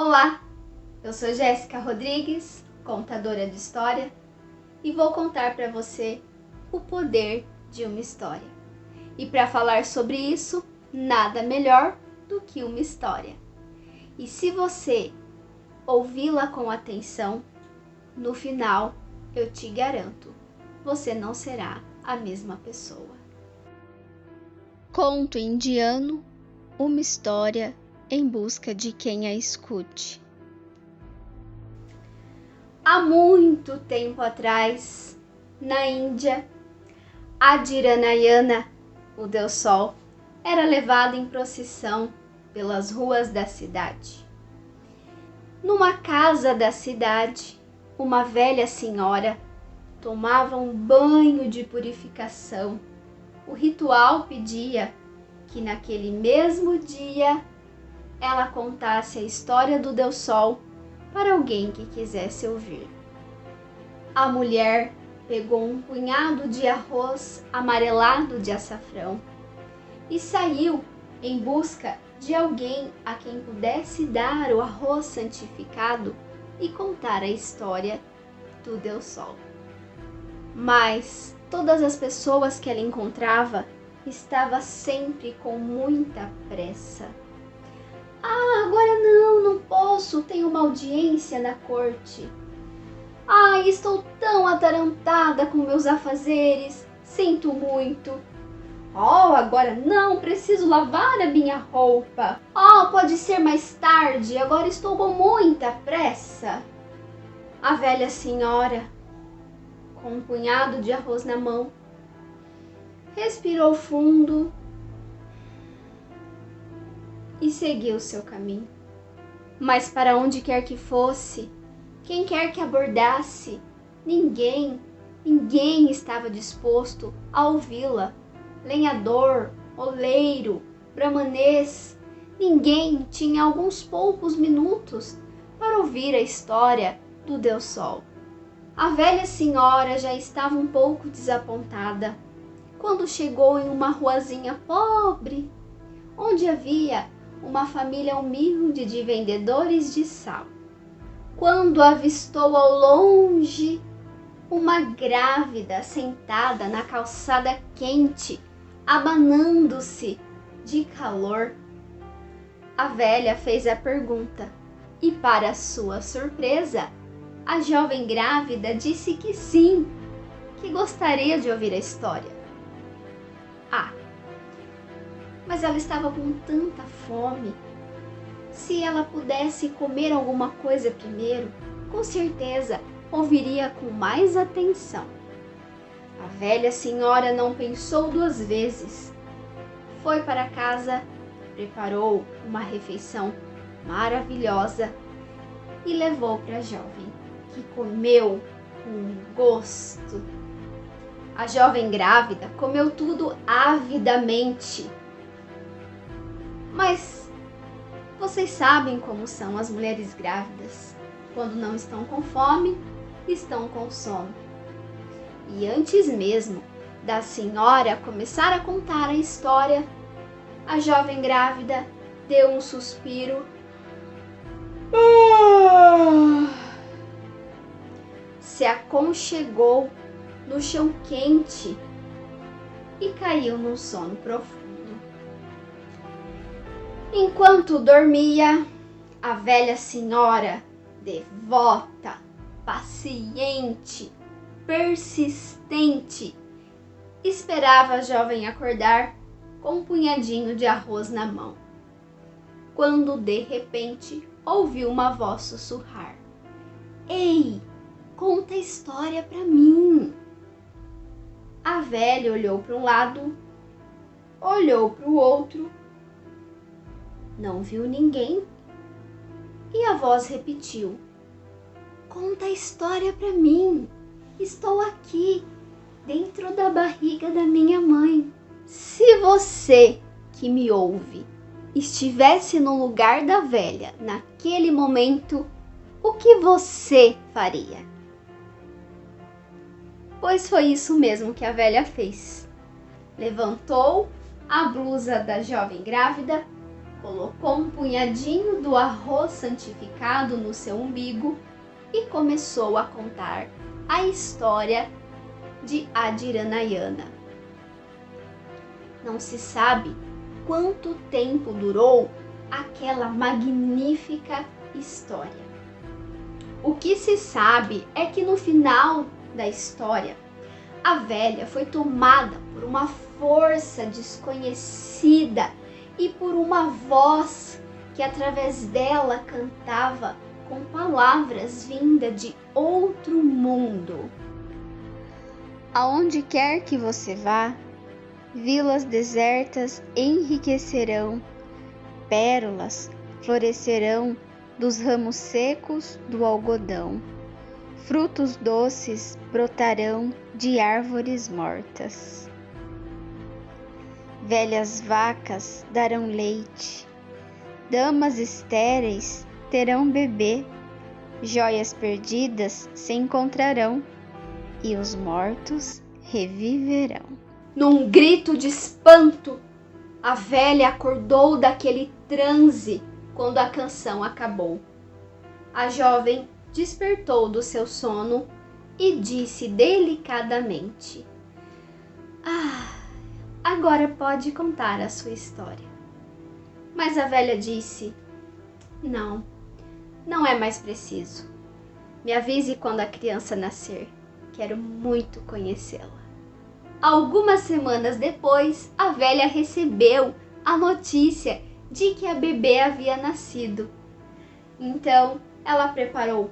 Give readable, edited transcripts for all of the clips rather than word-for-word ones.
Olá, eu sou Jéssica Rodrigues, contadora de história, e vou contar para você o poder de uma história. E para falar sobre isso, nada melhor do que uma história. E se você ouvi-la com atenção, no final, eu te garanto, você não será a mesma pessoa. Conto indiano, uma história em busca de quem a escute. Há muito tempo atrás, na Índia, Adiranayana, o Deus Sol, era levado em procissão pelas ruas da cidade. Numa casa da cidade, uma velha senhora tomava um banho de purificação. O ritual pedia que naquele mesmo dia ela contasse a história do Deus Sol para alguém que quisesse ouvir. A mulher pegou um punhado de arroz amarelado de açafrão e saiu em busca de alguém a quem pudesse dar o arroz santificado e contar a história do Deus Sol. Mas todas as pessoas que ela encontrava estavam sempre com muita pressa. Agora não posso, tenho uma audiência na corte. Estou tão atarantada com meus afazeres, sinto muito. Agora não, preciso lavar a minha roupa. Pode ser mais tarde, agora estou com muita pressa. A velha senhora, com um punhado de arroz na mão, respirou fundo e seguiu seu caminho. Mas para onde quer que fosse, quem quer que abordasse, ninguém estava disposto a ouvi-la. Lenhador, oleiro, bramanês, ninguém tinha alguns poucos minutos para ouvir a história do Deus Sol. A velha senhora já estava um pouco desapontada quando chegou em uma ruazinha pobre, onde havia uma família humilde de vendedores de sal. Quando avistou ao longe uma grávida sentada na calçada quente, abanando-se de calor, a velha fez a pergunta e, para sua surpresa, a jovem grávida disse que sim, que gostaria de ouvir a história. Mas ela estava com tanta fome. Se ela pudesse comer alguma coisa primeiro, com certeza ouviria com mais atenção. A velha senhora não pensou duas vezes. Foi para casa, preparou uma refeição maravilhosa e levou para a jovem, que comeu com gosto. A jovem grávida comeu tudo avidamente. Mas vocês sabem como são as mulheres grávidas. Quando não estão com fome, estão com sono. E antes mesmo da senhora começar a contar a história, a jovem grávida deu um suspiro. Se aconchegou no chão quente e caiu num sono profundo. Enquanto dormia, a velha senhora, devota, paciente, persistente, esperava a jovem acordar com um punhadinho de arroz na mão, quando de repente ouviu uma voz sussurrar: "Ei, conta a história para mim." A velha olhou para um lado, olhou para o outro, não viu ninguém e a voz repetiu: "Conta a história para mim. Estou aqui, dentro da barriga da minha mãe." Se você que me ouve estivesse no lugar da velha naquele momento, o que você faria? Pois foi isso mesmo que a velha fez. Levantou a blusa da jovem grávida, colocou um punhadinho do arroz santificado no seu umbigo e começou a contar a história de Adiranayana. Não se sabe quanto tempo durou aquela magnífica história. O que se sabe é que no final da história, a velha foi tomada por uma força desconhecida e por uma voz que através dela cantava com palavras vindas de outro mundo. Aonde quer que você vá, vilas desertas enriquecerão, pérolas florescerão dos ramos secos do algodão, frutos doces brotarão de árvores mortas. Velhas vacas darão leite, damas estéreis terão bebê, joias perdidas se encontrarão e os mortos reviverão. Num grito de espanto, a velha acordou daquele transe quando a canção acabou. A jovem despertou do seu sono e disse delicadamente: agora pode contar a sua história. Mas a velha disse: não é mais preciso. Me avise quando a criança nascer. Quero muito conhecê-la. Algumas semanas depois, a velha recebeu a notícia de que a bebê havia nascido. Então, ela preparou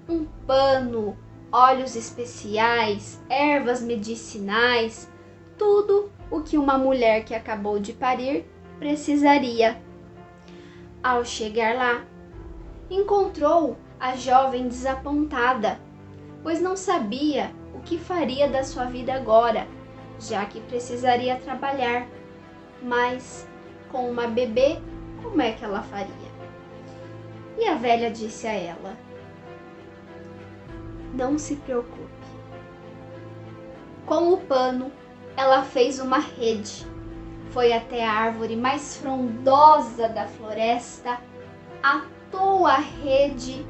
um pano, óleos especiais, ervas medicinais, tudo o que uma mulher que acabou de parir precisaria. Ao chegar lá, encontrou a jovem desapontada, pois não sabia o que faria da sua vida agora, já que precisaria trabalhar. Mas, com uma bebê, como é que ela faria? E a velha disse a ela: não se preocupe. Com o pano, ela fez uma rede, foi até a árvore mais frondosa da floresta, atou a rede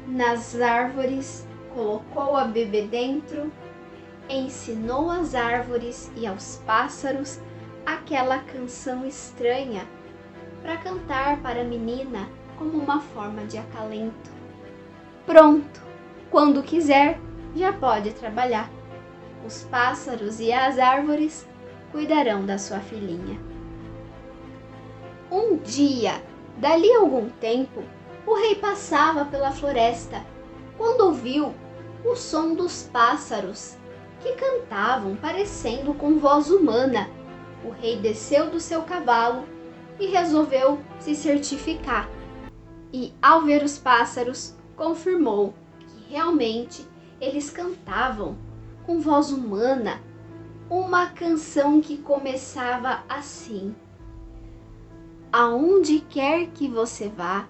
nas árvores, colocou a bebê dentro, ensinou às árvores e aos pássaros aquela canção estranha para cantar para a menina como uma forma de acalento. Pronto, quando quiser, já pode trabalhar. Os pássaros e as árvores cuidarão da sua filhinha. Um dia, dali a algum tempo, o rei passava pela floresta quando ouviu o som dos pássaros que cantavam parecendo com voz humana. O rei desceu do seu cavalo e resolveu se certificar. E, ao ver os pássaros, confirmou que realmente eles cantavam com voz humana uma canção que começava assim: aonde quer que você vá,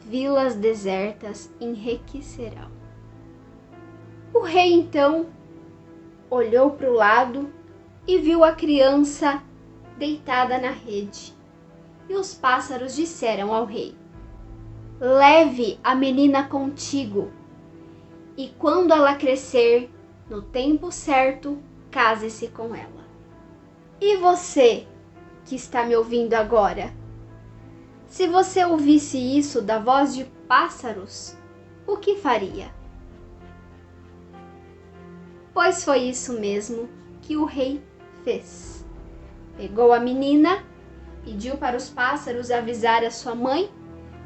vilas desertas enriquecerão. O rei então olhou para o lado e viu a criança deitada na rede. E os pássaros disseram ao rei: leve a menina contigo, e quando ela crescer, no tempo certo, case-se com ela. E você, que está me ouvindo agora, se você ouvisse isso da voz de pássaros, o que faria? Pois foi isso mesmo que o rei fez. Pegou a menina, pediu para os pássaros avisar a sua mãe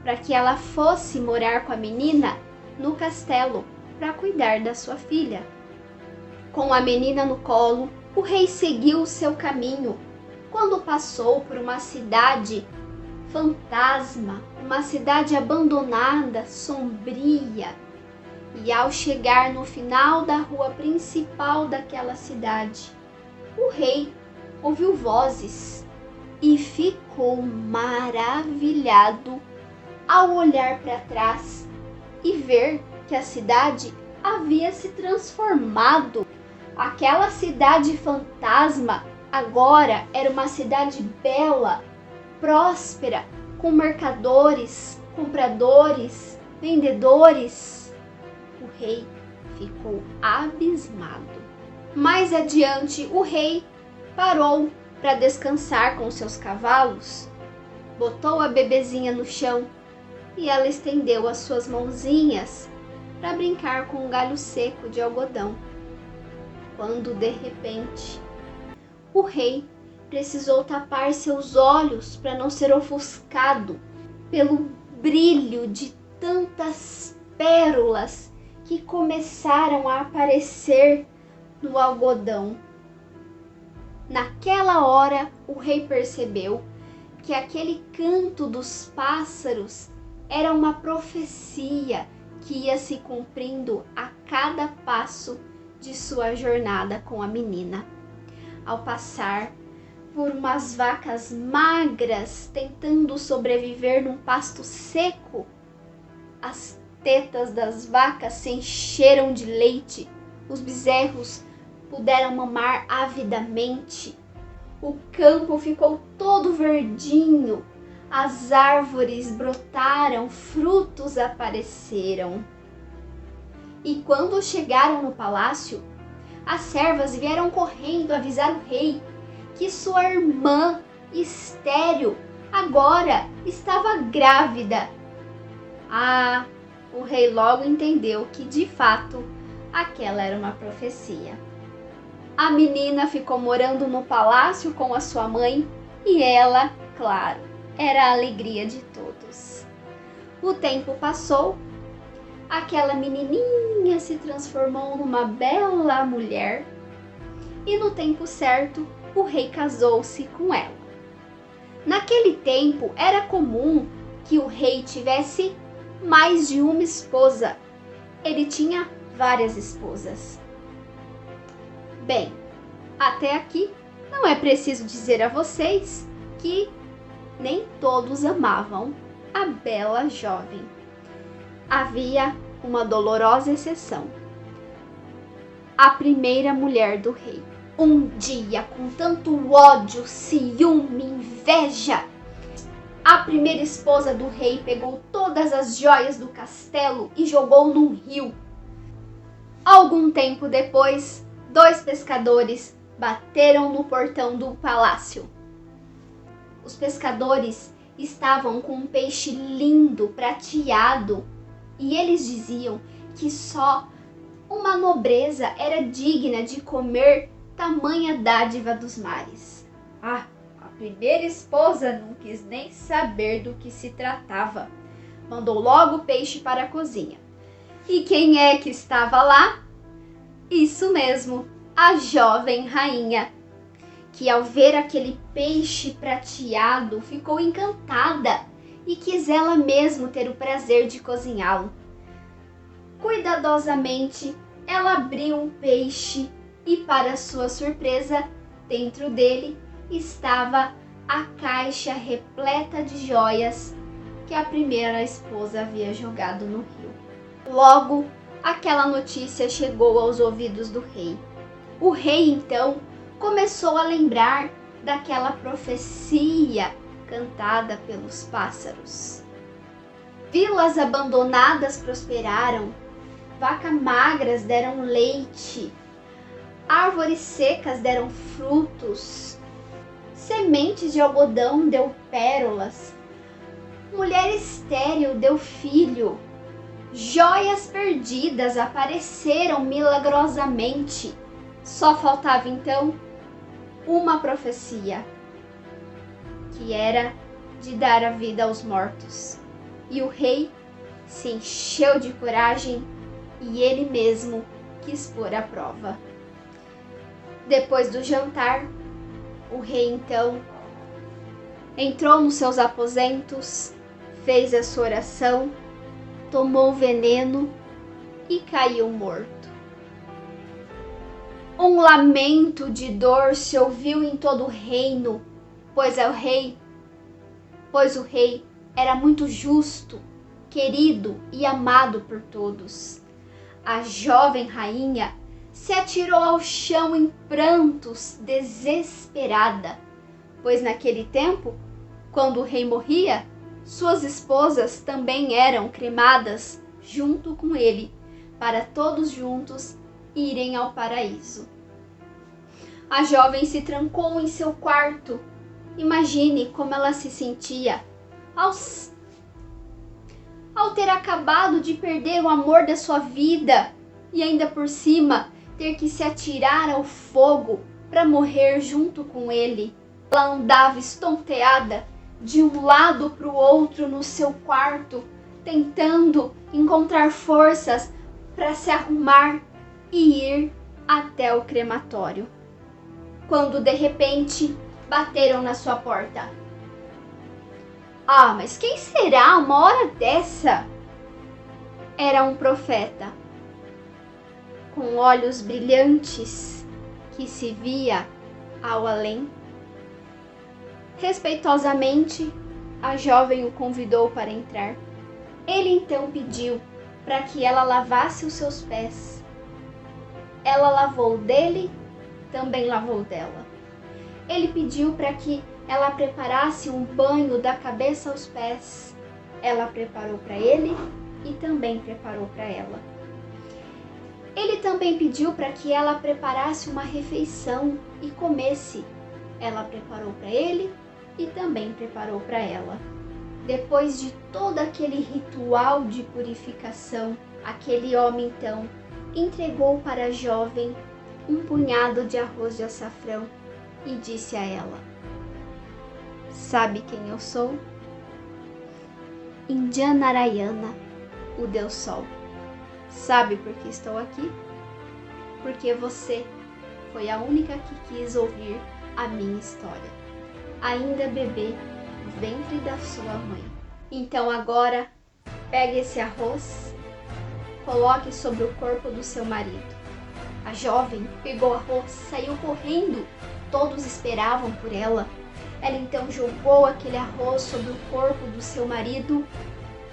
para que ela fosse morar com a menina no castelo para cuidar da sua filha. Com a menina no colo, o rei seguiu o seu caminho. Quando passou por uma cidade fantasma, uma cidade abandonada, sombria, e ao chegar no final da rua principal daquela cidade, o rei ouviu vozes e ficou maravilhado ao olhar para trás e ver que a cidade havia se transformado. Aquela cidade fantasma agora era uma cidade bela, próspera, com mercadores, compradores, vendedores. O rei ficou abismado. Mais adiante, o rei parou para descansar com seus cavalos, botou a bebezinha no chão e ela estendeu as suas mãozinhas para brincar com um galho seco de algodão. Quando, de repente, o rei precisou tapar seus olhos para não ser ofuscado pelo brilho de tantas pérolas que começaram a aparecer no algodão. Naquela hora, o rei percebeu que aquele canto dos pássaros era uma profecia que ia se cumprindo a cada passo de sua jornada com a menina. Ao passar por umas vacas magras tentando sobreviver num pasto seco, as tetas das vacas se encheram de leite, os bezerros puderam mamar avidamente, o campo ficou todo verdinho, as árvores brotaram, frutos apareceram. E quando chegaram no palácio, as servas vieram correndo avisar o rei que sua irmã, estéril, agora estava grávida. Ah, o rei logo entendeu que, de fato, aquela era uma profecia. A menina ficou morando no palácio com a sua mãe e ela, claro, era a alegria de todos. O tempo passou, aquela menininha se transformou numa bela mulher e no tempo certo o rei casou-se com ela. Naquele tempo era comum que o rei tivesse mais de uma esposa. Ele tinha várias esposas. Bem, até aqui não é preciso dizer a vocês que nem todos amavam a bela jovem. Havia uma dolorosa exceção. A primeira mulher do rei. Um dia, com tanto ódio, ciúme, inveja, a primeira esposa do rei pegou todas as joias do castelo e jogou num rio. Algum tempo depois, 2 pescadores bateram no portão do palácio. Os pescadores estavam com um peixe lindo, prateado, e eles diziam que só uma nobreza era digna de comer tamanha dádiva dos mares. Ah, a primeira esposa não quis nem saber do que se tratava. Mandou logo o peixe para a cozinha. E quem é que estava lá? Isso mesmo, a jovem rainha, que ao ver aquele peixe prateado ficou encantada e quis ela mesma ter o prazer de cozinhá-lo. Cuidadosamente, ela abriu o peixe e, para sua surpresa, dentro dele estava a caixa repleta de joias que a primeira esposa havia jogado no rio. Logo, aquela notícia chegou aos ouvidos do rei. O rei, então, começou a lembrar daquela profecia cantada pelos pássaros. Vilas abandonadas prosperaram, vacas magras deram leite, árvores secas deram frutos, sementes de algodão deu pérolas, mulher estéril deu filho, joias perdidas apareceram milagrosamente. Só faltava então uma profecia, que era de dar a vida aos mortos. E o rei se encheu de coragem e ele mesmo quis pôr à prova. Depois do jantar, o rei então entrou nos seus aposentos, fez a sua oração, tomou veneno e caiu morto. Um lamento de dor se ouviu em todo o reino, pois o rei era muito justo, querido e amado por todos. A jovem rainha se atirou ao chão em prantos, desesperada, pois naquele tempo Quando o rei morria, suas esposas também eram cremadas junto com ele, para todos juntos irem ao paraíso. A jovem se trancou em seu quarto. Imagine como ela se sentia ao ter acabado de perder o amor da sua vida e ainda por cima ter que se atirar ao fogo para morrer junto com ele. Ela andava estonteada de um lado para o outro no seu quarto, tentando encontrar forças para se arrumar e ir até o crematório. Quando de repente bateram na sua porta. Ah, mas quem será uma hora dessa? Era um profeta, com olhos brilhantes que se via ao além. Respeitosamente, a jovem o convidou para entrar. Ele então pediu para que ela lavasse os seus pés. Ela lavou dele, também lavou dela. Ele pediu para que ela preparasse um banho da cabeça aos pés. Ela preparou para ele e também preparou para ela. Ele também pediu para que ela preparasse uma refeição e comesse. Ela preparou para ele e também preparou para ela. Depois de todo aquele ritual de purificação, aquele homem então entregou para a jovem um punhado de arroz de açafrão e disse a ela: sabe quem eu sou? Indianarayana, o Deus Sol. Sabe por que estou aqui? Porque você foi a única que quis ouvir a minha história, ainda bebê no ventre da sua mãe. Então agora, pegue esse arroz, coloque sobre o corpo do seu marido. A jovem pegou o arroz, saiu correndo. Todos esperavam por ela. Ela então jogou aquele arroz sobre o corpo do seu marido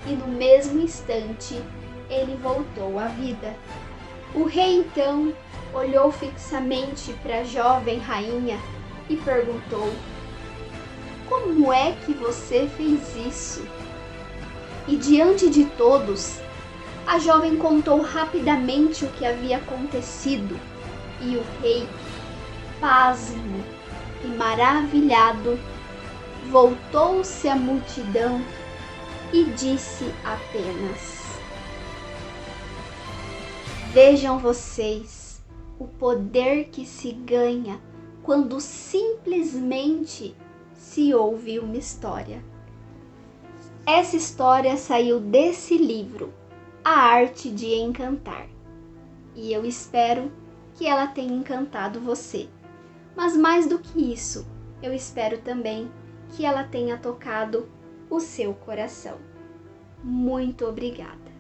e no mesmo instante ele voltou à vida. O rei então olhou fixamente para a jovem rainha e perguntou: como é que você fez isso? E diante de todos, a jovem contou rapidamente o que havia acontecido e o rei, pasmo e maravilhado, voltou-se à multidão e disse apenas: vejam vocês o poder que se ganha quando simplesmente se ouve uma história. Essa história saiu desse livro, A Arte de Encantar, e eu espero que ela tenha encantado você. Mas mais do que isso, eu espero também que ela tenha tocado o seu coração. Muito obrigada!